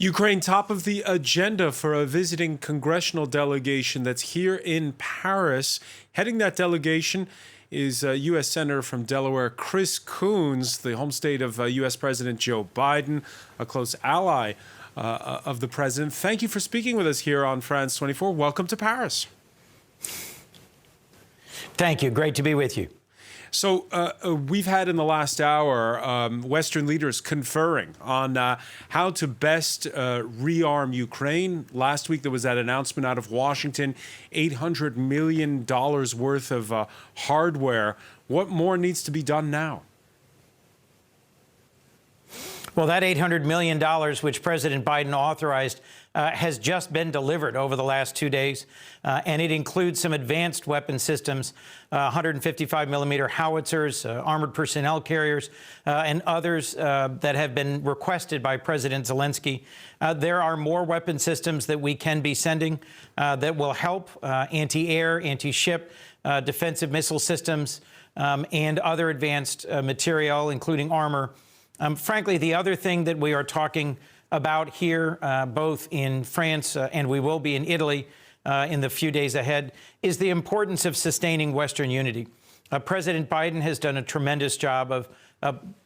Ukraine top of the agenda for a visiting congressional delegation that's here in Paris. Heading that delegation is U.S. Senator from Delaware, Chris Coons, the home state of U.S. President Joe Biden, a close ally of the president. Thank you for speaking with us here on France 24. Welcome to Paris. Thank you. Great to be with you. So we've had in the last hour Western leaders conferring on how to best rearm Ukraine. Last week there was that announcement out of Washington, $800 million worth of hardware. What more needs to be done now? Well, that $800 million, which President Biden authorized, has just been delivered over the last 2 days, and it includes some advanced weapon systems, 155-millimeter howitzers, armored personnel carriers, and others that have been requested by President Zelensky. There are more weapon systems that we can be sending that will help anti-air, anti-ship, defensive missile systems, and other advanced material, including armor. Frankly, the other thing that we are talking about here, both in France and we will be in Italy in the few days ahead, is the importance of sustaining Western unity. President Biden has done a tremendous job of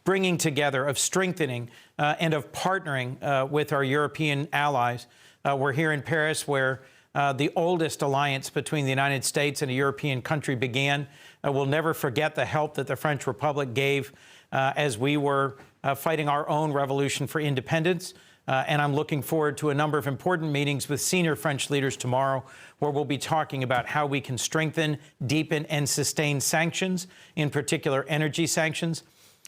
bringing together, of strengthening, and of partnering with our European allies. We're here in Paris, where the oldest alliance between the United States and a European country began. We'll never forget the help that the French Republic gave as we were fighting our own revolution for independence. And I'm looking forward to a number of important meetings with senior French leaders tomorrow, where we'll be talking about how we can strengthen, deepen, and sustain sanctions, in particular energy sanctions,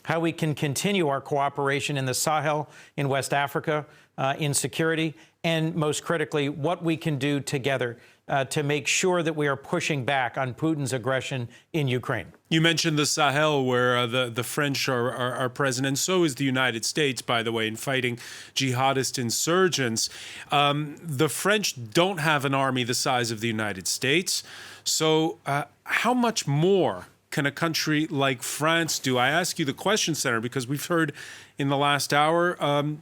how we can continue our cooperation in the Sahel, in West Africa, in security, and most critically, what we can do together to make sure that we are pushing back on Putin's aggression in Ukraine. You mentioned the Sahel, where the French are present, and so is the United States, by the way, in fighting jihadist insurgents. The French don't have an army the size of the United States. So how much more can a country like France do? I ask you the question, Senator, because we've heard in the last hour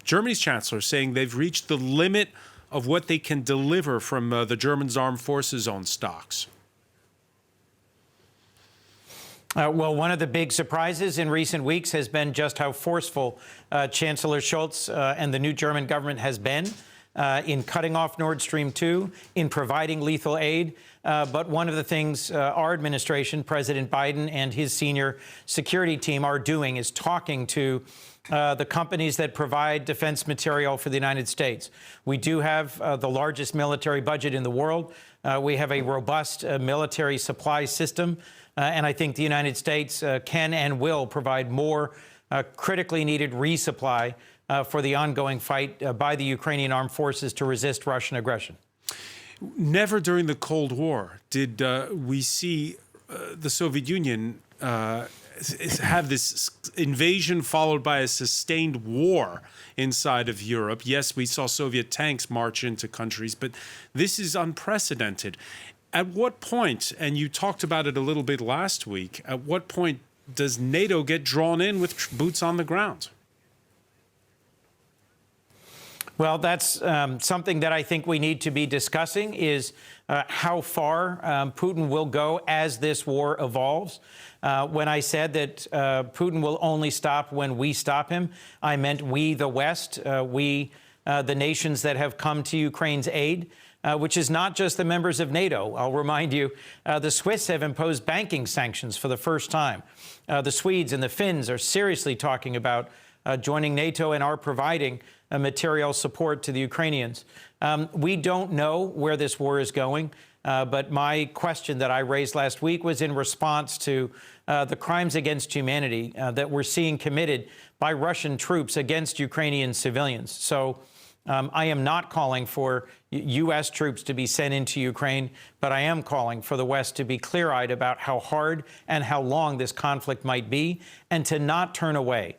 Germany's chancellor saying they've reached the limit of what they can deliver from the Germans' armed forces' own stocks. Well, one of the big surprises in recent weeks has been just how forceful Chancellor Scholz and the new German government has been in cutting off Nord Stream 2, in providing lethal aid. But one of the things our administration, President Biden and his senior security team are doing is talking to the companies that provide defense material for the United States. We do have the largest military budget in the world. We have a robust military supply system. And I think the United States can and will provide more critically needed resupply for the ongoing fight by the Ukrainian armed forces to resist Russian aggression. Never during the Cold War did we see the Soviet Union have this invasion followed by a sustained war inside of Europe. Yes, we saw Soviet tanks march into countries, but this is unprecedented. At what point, and you talked about it a little bit last week, at what point does NATO get drawn in with boots on the ground? Well, that's something that I think we need to be discussing is how far Putin will go as this war evolves. When I said that Putin will only stop when we stop him, I meant we, the West, we, the nations that have come to Ukraine's aid, which is not just the members of NATO. I'll remind you, the Swiss have imposed banking sanctions for the first time. The Swedes and the Finns are seriously talking about joining NATO and are providing material support to the Ukrainians. We don't know where this war is going, but my question that I raised last week was in response to the crimes against humanity that we're seeing committed by Russian troops against Ukrainian civilians. So I am not calling for U.S. troops to be sent into Ukraine, but I am calling for the West to be clear-eyed about how hard and how long this conflict might be, and to not turn away,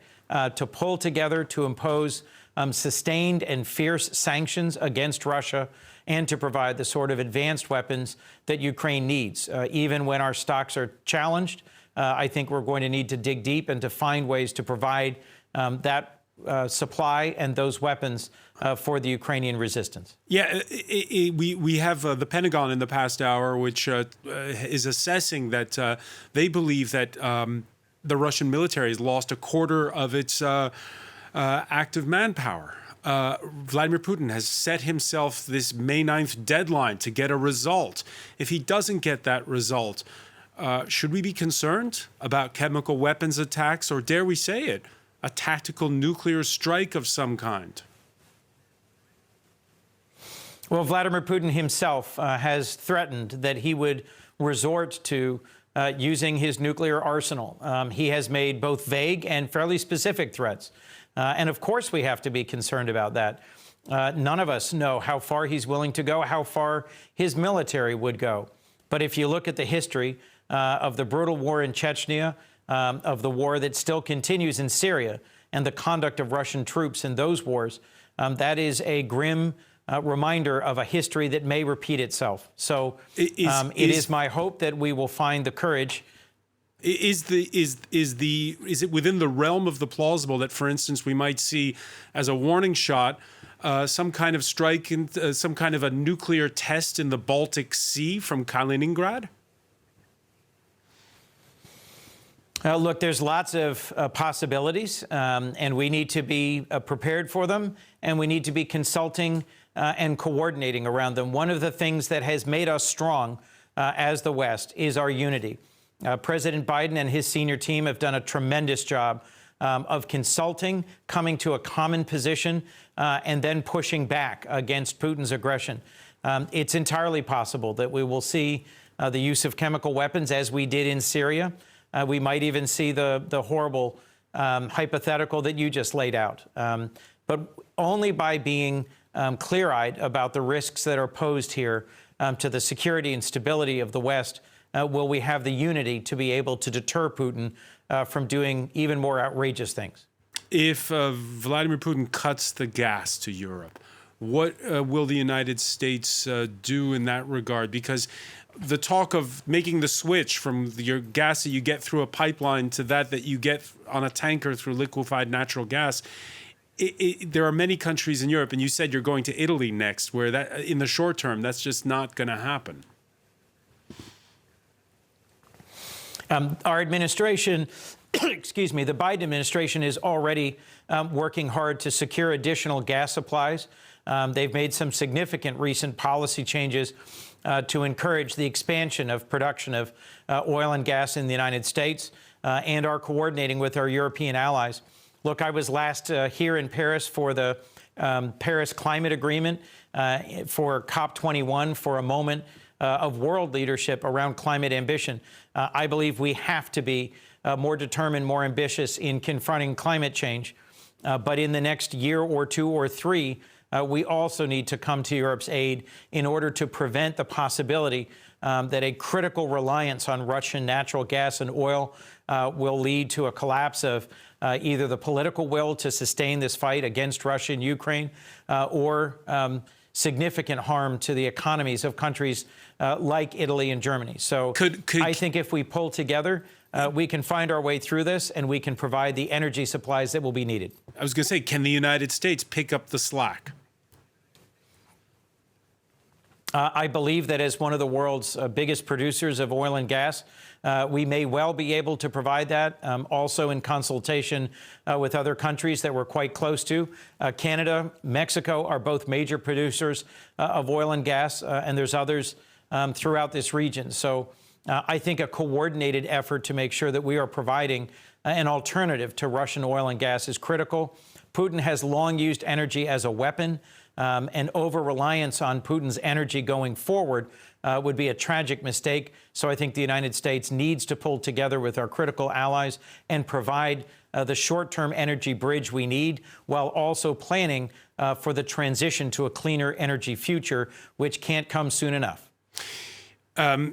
to pull together, to impose sustained and fierce sanctions against Russia, and to provide the sort of advanced weapons that Ukraine needs. Even when our stocks are challenged, I think we're going to need to dig deep and to find ways to provide that supply and those weapons for the Ukrainian resistance. Yeah, we have the Pentagon in the past hour, which is assessing that they believe that the Russian military has lost a quarter of its active manpower. Vladimir Putin has set himself this May 9th deadline to get a result. If he doesn't get that result, should we be concerned about chemical weapons attacks, or dare we say it, a tactical nuclear strike of some kind? Well, Vladimir Putin himself has threatened that he would resort to using his nuclear arsenal. He has made both vague and fairly specific threats. And of course, we have to be concerned about that. None of us know how far he's willing to go, how far his military would go. But if you look at the history of the brutal war in Chechnya, of the war that still continues in Syria, and the conduct of Russian troops in those wars, that is a grim reminder of a history that may repeat itself. So it is my hope that we will find the courage. Is it within the realm of the plausible that, for instance, we might see as a warning shot some kind of strike, some kind of a nuclear test in the Baltic Sea from Kaliningrad? Look, there's lots of possibilities, and we need to be prepared for them, and we need to be consulting and coordinating around them. One of the things that has made us strong as the West is our unity. President Biden and his senior team have done a tremendous job of consulting, coming to a common position, and then pushing back against Putin's aggression. It's entirely possible that we will see the use of chemical weapons as we did in Syria. We might even see the horrible hypothetical that you just laid out. But only by being clear-eyed about the risks that are posed here to the security and stability of the West will we have the unity to be able to deter Putin from doing even more outrageous things. If Vladimir Putin cuts the gas to Europe, what will the United States do in that regard? Because the talk of making the switch from your gas that you get through a pipeline to that you get on a tanker through liquefied natural gas, there are many countries in Europe, and you said you're going to Italy next, where that in the short term, that's just not going to happen. Our administration, excuse me, the Biden administration is already working hard to secure additional gas supplies. They've made some significant recent policy changes to encourage the expansion of production of oil and gas in the United States, and are coordinating with our European allies. Look, I was last here in Paris for the Paris Climate Agreement for COP21 for a moment of world leadership around climate ambition. I believe we have to be more determined, more ambitious in confronting climate change. But in the next year or two or three, we also need to come to Europe's aid in order to prevent the possibility that a critical reliance on Russian natural gas and oil will lead to a collapse of either the political will to sustain this fight against Russia and Ukraine or significant harm to the economies of countries like Italy and Germany. So I think if we pull together, we can find our way through this, and we can provide the energy supplies that will be needed. I was going to say, can the United States pick up the slack? I believe that as one of the world's biggest producers of oil and gas, we may well be able to provide that, also in consultation with other countries that we're quite close to. Canada, Mexico are both major producers of oil and gas, and there's others throughout this region. So I think a coordinated effort to make sure that we are providing an alternative to Russian oil and gas is critical. Putin has long used energy as a weapon, and over-reliance on Putin's energy going forward would be a tragic mistake. So I think the United States needs to pull together with our critical allies and provide the short-term energy bridge we need, while also planning for the transition to a cleaner energy future, which can't come soon enough.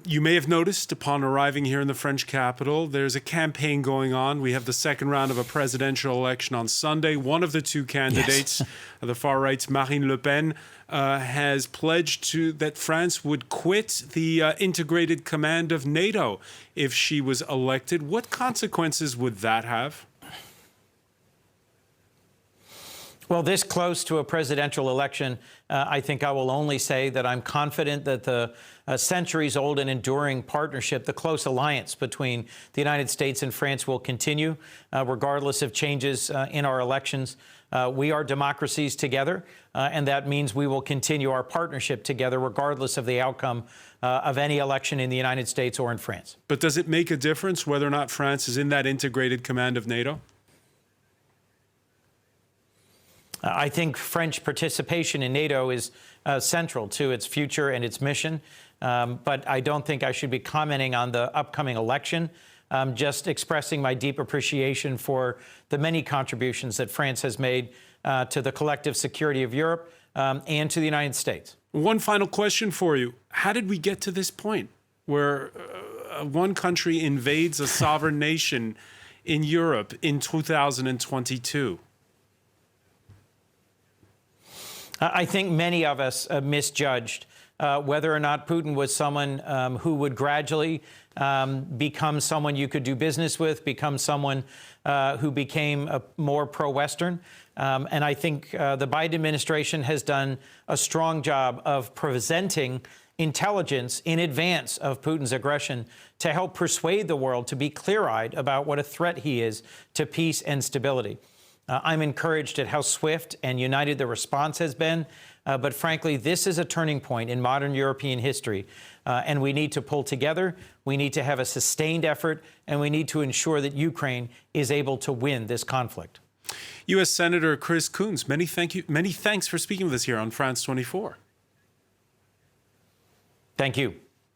You may have noticed upon arriving here in the French capital, there's a campaign going on. We have the second round of a presidential election on Sunday. One of the two candidates, the far right's Marine Le Pen, has pledged that France would quit the integrated command of NATO if she was elected. What consequences would that have? Well, this close to a presidential election, I think I will only say that I'm confident that the centuries-old and enduring partnership, the close alliance between the United States and France will continue, regardless of changes in our elections. We are democracies together, and that means we will continue our partnership together, regardless of the outcome of any election in the United States or in France. But does it make a difference whether or not France is in that integrated command of NATO? I think French participation in NATO is central to its future and its mission, but I don't think I should be commenting on the upcoming election. Just expressing my deep appreciation for the many contributions that France has made to the collective security of Europe and to the United States. One final question for you. How did we get to this point where one country invades a sovereign nation in Europe in 2022? I think many of us misjudged whether or not Putin was someone who would gradually become someone you could do business with, become someone who became more pro-Western. And I think the Biden administration has done a strong job of presenting intelligence in advance of Putin's aggression to help persuade the world to be clear-eyed about what a threat he is to peace and stability. I'm encouraged at how swift and united the response has been. But frankly, this is a turning point in modern European history. And we need to pull together. We need to have a sustained effort. And we need to ensure that Ukraine is able to win this conflict. U.S. Senator Chris Coons, many thanks for speaking with us here on France 24. Thank you.